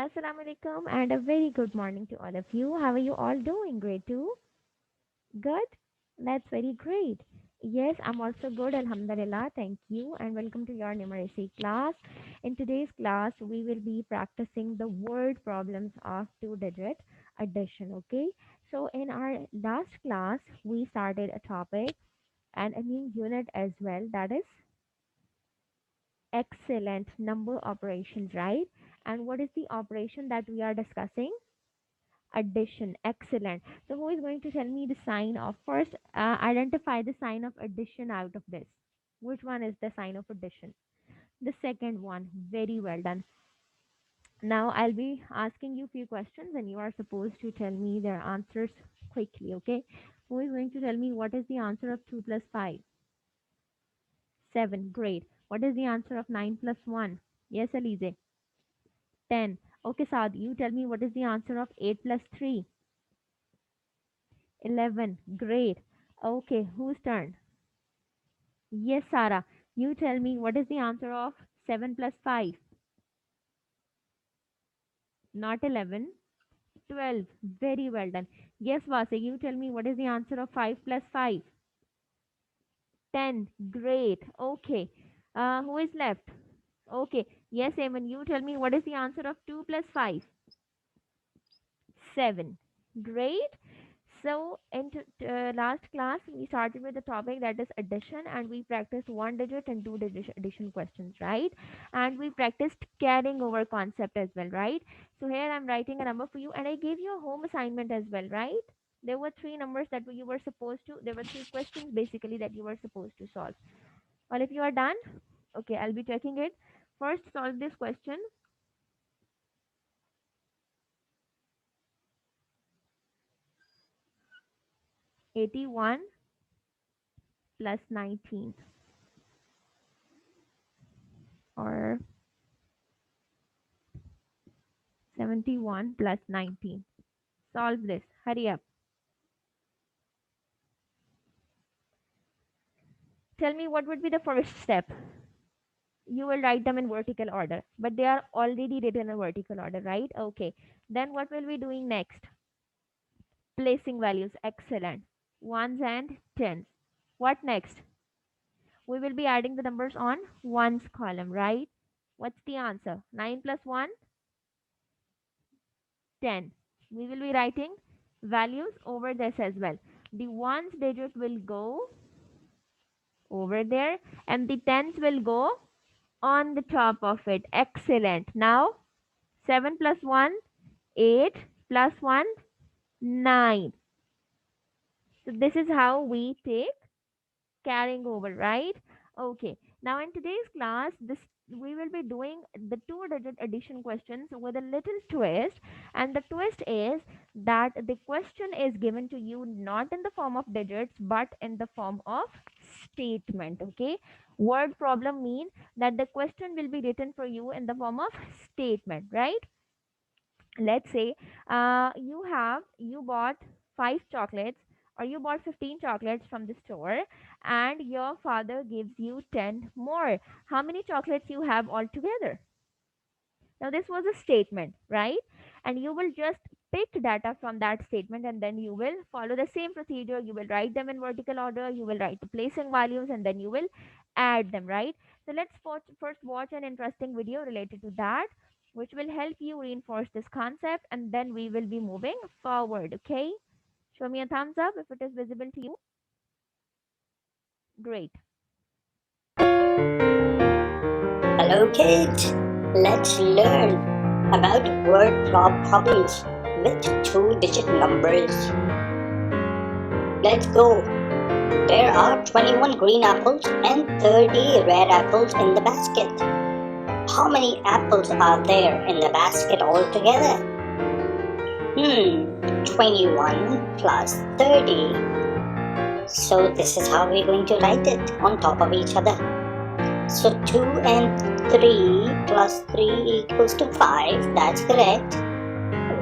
Assalamu alaikum and a very good morning to all of you. How are you all doing? Great too? Good? That's very great. Yes, I'm also good. Alhamdulillah. Thank you and welcome to your numeracy class. In today's class, we will be practicing the word problems of two-digit addition. Okay. So in our last class, we started a topic and a new unit as well. That is excellent number operations, right? And what is the operation that we are discussing? Addition. Excellent. So who is going to tell me the sign of first? Identify the sign of addition out of this. Which one is the sign of addition? The second one. Very well done. Now I'll be asking you few questions and you are supposed to tell me their answers quickly. Okay. Who is going to tell me what is the answer of 2 plus 5? 7. Great. What is the answer of 9 plus 1? Yes, Alize. 10. Okay, Saad, you tell me what is the answer of 8 plus 3? 11. Great. Okay, whose turn? Yes, Sarah. You tell me what is the answer of 7 plus 5? Not 11. 12. Very well done. Yes, Vase, you tell me what is the answer of 5 plus 5? 10. Great. Okay. Who is left? Okay. Yes, Eamon, you tell me what is the answer of 2 plus 5? 7. Great. So, in last class, we started with the topic that is addition, and we practiced one digit and two digit addition questions, right? And we practiced carrying over concept as well, right? So, here I'm writing a number for you, and I gave you a home assignment as well, right? There were three numbers that you were supposed to, there were three questions basically that you were supposed to solve. Well, if you are done, okay, I'll be checking it. First, solve this question. 81 plus 19 or 71 plus 19. Solve this. Hurry up. Tell me what would be the first step. You will write them in vertical order, but they are already written in vertical order, right? Okay. Then what will we doing next? Placing values. Excellent. Ones and tens. What next? We will be adding the numbers on ones column, right? What's the answer? 9 plus 1? 10. We will be writing values over this as well. The ones digit will go over there and the tens will go on the top of it. Excellent. Now 7 plus 1, 8 plus 1, 9. So this is how we take carrying over, right? Okay. Now in today's class, this we will be doing the two-digit addition questions with a little twist, and the twist is that the question is given to you not in the form of digits but in the form of statement. Okay, word problem mean that the question will be written for you in the form of statement, right? Let's say you bought 5 chocolates or you bought 15 chocolates from the store and your father gives you 10 more. How many chocolates you have altogether? Now this was a statement, right? And you will just pick data from that statement and then you will follow the same procedure. You will write them in vertical order, you will write the placing values, and then you will add them, right? So let's first watch an interesting video related to that, which will help you reinforce this concept, and then we will be moving forward. Okay, show me a thumbs up if it is visible to you. Great. Hello kids, let's learn about word problems with two-digit numbers. Let's go. There are 21 green apples and 30 red apples in the basket. How many apples are there in the basket altogether? 21 plus 30. So this is how we're going to write it on top of each other. So 2 and 3 plus 3 equals to 5, that's correct.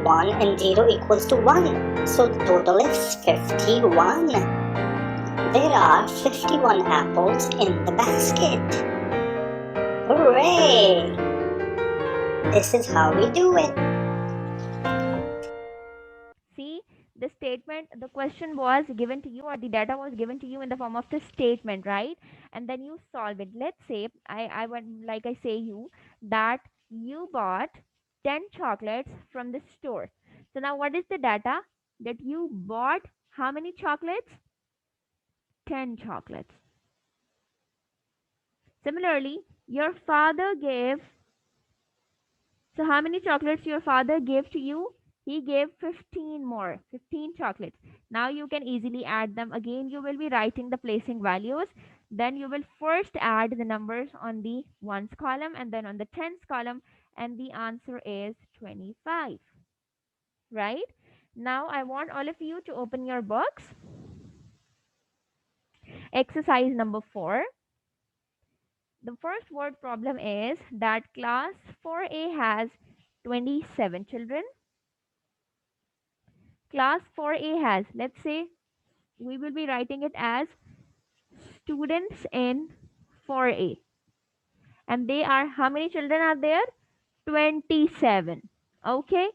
1 and 0 equals to 1, so the total is 51. There are 51 apples in the basket. Hooray! This is how we do it. statement, the question was given to you, or the data was given to you in the form of the statement, right? And then you solve it. Let's say I went, like I say you, that you bought 10 chocolates from the store. So now what is the data? That you bought how many chocolates? 10 chocolates. Similarly, your father gave, so how many chocolates your father gave to you? He gave 15 more, 15 chocolates. Now you can easily add them. Again, you will be writing the placing values. Then you will first add the numbers on the ones column and then on the tens column, and the answer is 25. Right? Now I want all of you to open your books. Exercise number 4. The first word problem is that class 4A has 27 children. Class 4A has, let's say, we will be writing it as students in 4A. And they are, how many children are there? 27. Okay.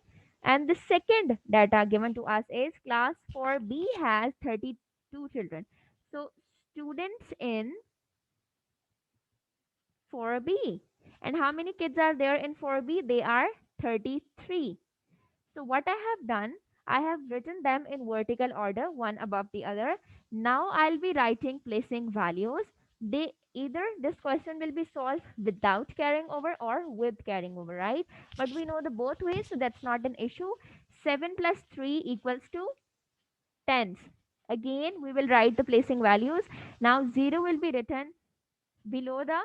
And the second data given to us is class 4B has 32 children. So students in 4B. And how many kids are there in 4B? They are 33. So what I have done, I have written them in vertical order, one above the other. Now I'll be writing placing values. They either this question will be solved without carrying over or with carrying over, right? But we know the both ways, so that's not an issue. 7 plus 3 equals to tens. Again, we will write the placing values. Now 0 will be written below the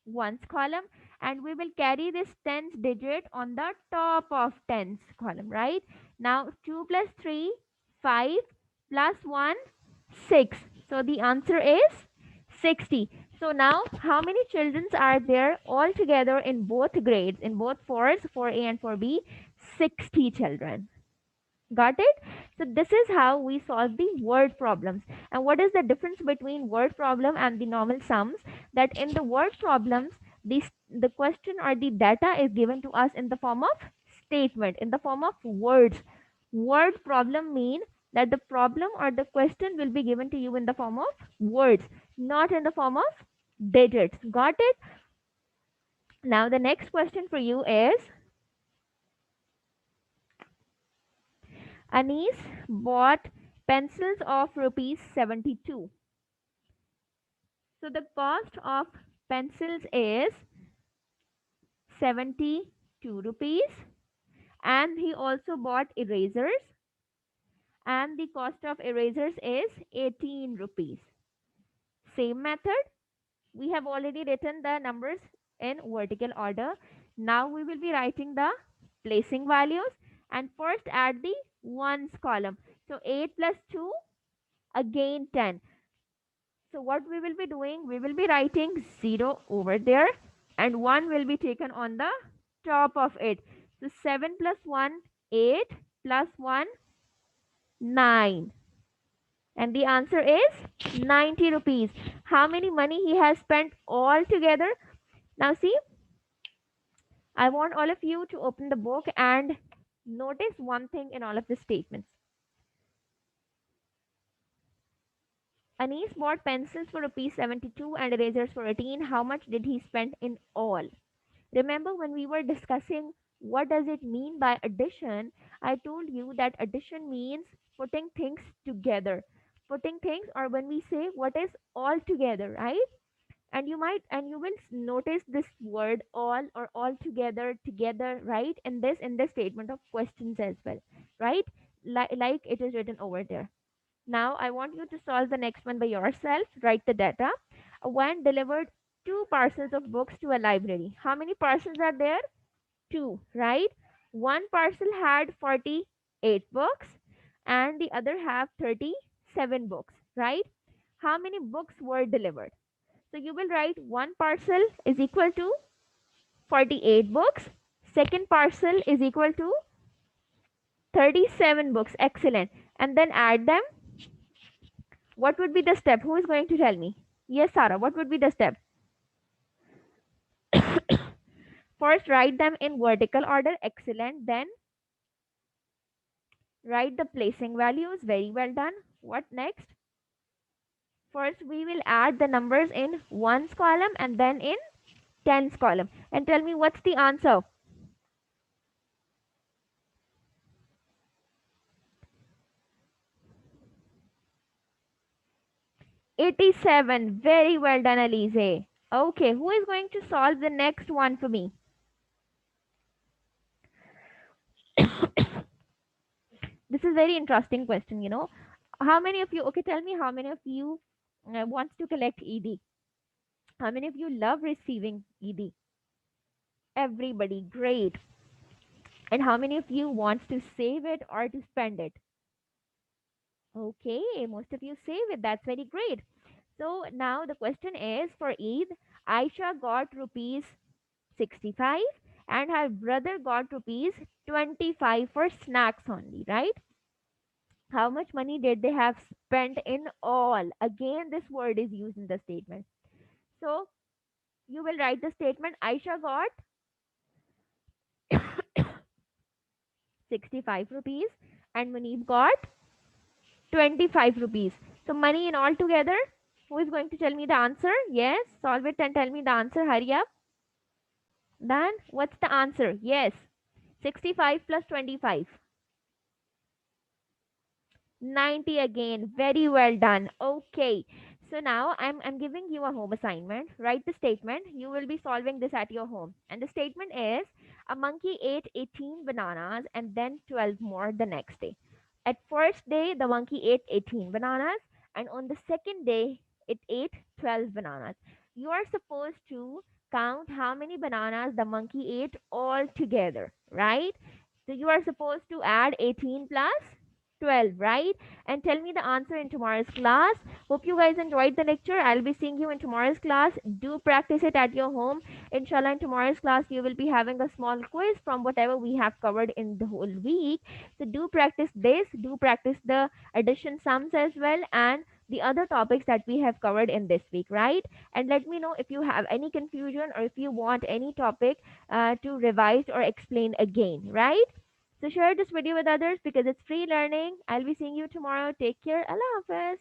ones column, and we will carry this tens digit on the top of tens column, right? Now 2 plus 3, 5 plus 1, 6. So the answer is 60. So now how many children are there all together in both grades, in both 4s, 4A and 4B? 60 children. Got it? So this is how we solve the word problems. And what is the difference between word problem and the normal sums? That in the word problems, the question or the data is given to us in the form of statement, in the form of words. Word problem mean that the problem or the question will be given to you in the form of words, not in the form of digits. Got it? Now the next question for you is, Anis bought pencils of rupees 72. So the cost of pencils is 72 rupees, and he also bought erasers, and the cost of erasers is 18 rupees. Same method, we have already written the numbers in vertical order. Now we will be writing the placing values, and first add the ones column. So 8 plus 2, again 10. So what we will be doing, we will be writing 0 over there, and 1 will be taken on the top of it. So 7 plus 1, 8 plus 1, 9. And the answer is 90 rupees. How many money he has spent all together? Now see, I want all of you to open the book and notice one thing in all of the statements. Anis bought pencils for rupees 72 and erasers for 18. How much did he spend in all? Remember when we were discussing what does it mean by addition, I told you that addition means putting things together. Putting things, or when we say what is all together, right? And you will notice this word all or all together, together, right? In this statement of questions as well, right? Like it is written over there. Now I want you to solve the next one by yourself. Write the data. One delivered 2 parcels of books to a library. How many parcels are there? 2, right? One parcel had 48 books and the other have 37 books, right? How many books were delivered? So you will write one parcel is equal to 48 books. Second parcel is equal to 37 books. Excellent. And then add them. What would be the step? Who is going to tell me? Yes, Sarah. What would be the step? First, write them in vertical order. Excellent. Then Write the placing values. Very well done. What next? First, we will add the numbers in ones column and then in tens column. And tell me what's the answer. 87. Very well done, Alize. Okay, who is going to solve the next one for me? This is very interesting question. How many of you, okay, tell me how many of you wants to collect ED? How many of you love receiving ED? Everybody, great. And how many of you wants to save it or to spend it? Okay, most of you save it. That's very great. So now the question is for Eid, Aisha got rupees 65 and her brother got rupees 25 for snacks only, right? How much money did they have spent in all? Again, this word is used in the statement. So you will write the statement Aisha got 65 rupees and Munib got 25 rupees. So money in all together. Who is going to tell me the answer? Yes, solve it and tell me the answer. Hurry up. Then what's the answer? Yes, 65 plus 25. 90 again. Very well done. Okay. So now I'm giving you a home assignment. Write the statement. You will be solving this at your home. And the statement is a monkey ate 18 bananas and then 12 more the next day. At first day the monkey ate 18 bananas and on the second day it ate 12 bananas. You are supposed to count how many bananas the monkey ate all together, right? So you are supposed to add 18 plus 12, right? And tell me the answer in tomorrow's class. Hope you guys enjoyed the lecture. I'll be seeing you in tomorrow's class. Do practice it at your home. Inshallah, in tomorrow's class, you will be having a small quiz from whatever we have covered in the whole week. So do practice this. Do practice the addition sums as well and the other topics that we have covered in this week, right? And let me know if you have any confusion or if you want any topic to revise or explain again, right? So share this video with others because it's free learning. I'll be seeing you tomorrow. Take care. Allah Hafiz.